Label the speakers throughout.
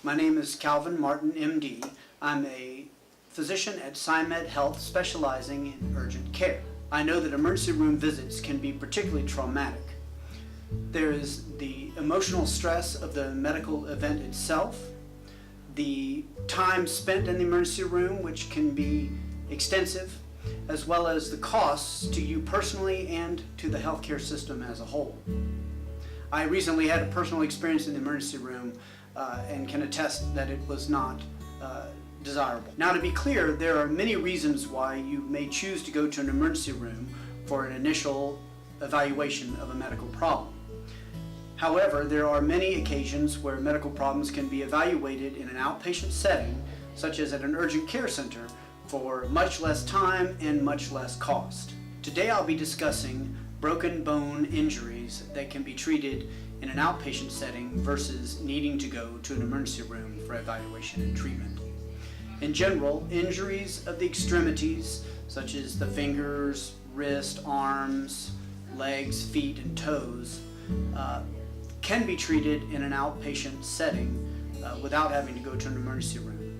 Speaker 1: My name is Calvin Martin, MD. I'm a physician at SIMEDHealth specializing in urgent care. I know that emergency room visits can be particularly traumatic. There is the emotional stress of the medical event itself, the time spent in the emergency room, which can be extensive, as well as the costs to you personally and to the healthcare system as a whole. I recently had a personal experience in the emergency room and can attest that it was not desirable. Now, to be clear, there are many reasons why you may choose to go to an emergency room for an initial evaluation of a medical problem. However, there are many occasions where medical problems can be evaluated in an outpatient setting, such as at an urgent care center, for much less time and much less cost. Today I'll be discussing broken bone injuries that can be treated in an outpatient setting versus needing to go to an emergency room for evaluation and treatment. In general, injuries of the extremities, such as the fingers, wrist, arms, legs, feet, and toes, can be treated in an outpatient setting without having to go to an emergency room.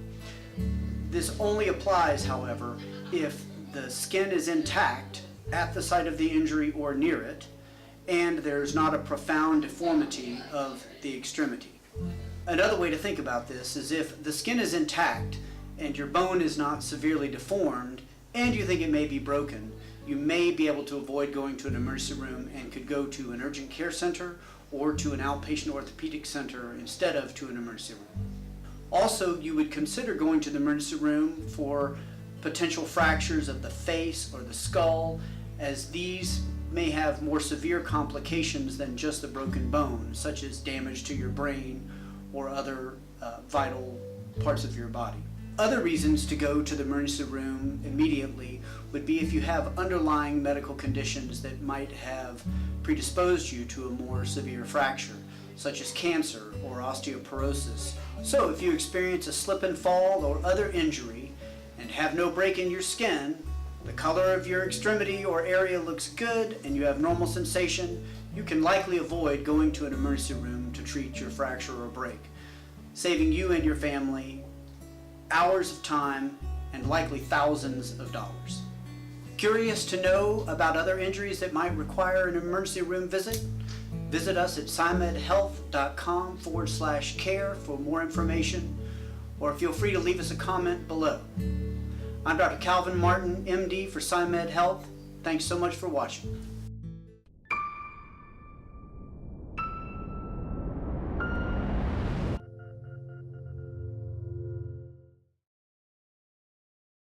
Speaker 1: This only applies, however, if the skin is intact at the site of the injury or near it, and there's not a profound deformity of the extremity. Another way to think about this is if the skin is intact and your bone is not severely deformed and you think it may be broken, you may be able to avoid going to an emergency room and could go to an urgent care center or to an outpatient orthopedic center instead of to an emergency room. Also, you would consider going to the emergency room for potential fractures of the face or the skull, as these may have more severe complications than just the broken bone, such as damage to your brain or other vital parts of your body. Other reasons to go to the emergency room immediately would be if you have underlying medical conditions that might have predisposed you to a more severe fracture, such as cancer or osteoporosis. So if you experience a slip and fall or other injury and have no break in your skin, the color of your extremity or area looks good, and you have normal sensation, you can likely avoid going to an emergency room to treat your fracture or break, saving you and your family hours of time and likely thousands of dollars. Curious to know about other injuries that might require an emergency room visit? Visit us at simedhealth.com/care for more information, or feel free to leave us a comment below. I'm Dr. Calvin Martin, MD for SIMEDHealth. Thanks so much for watching.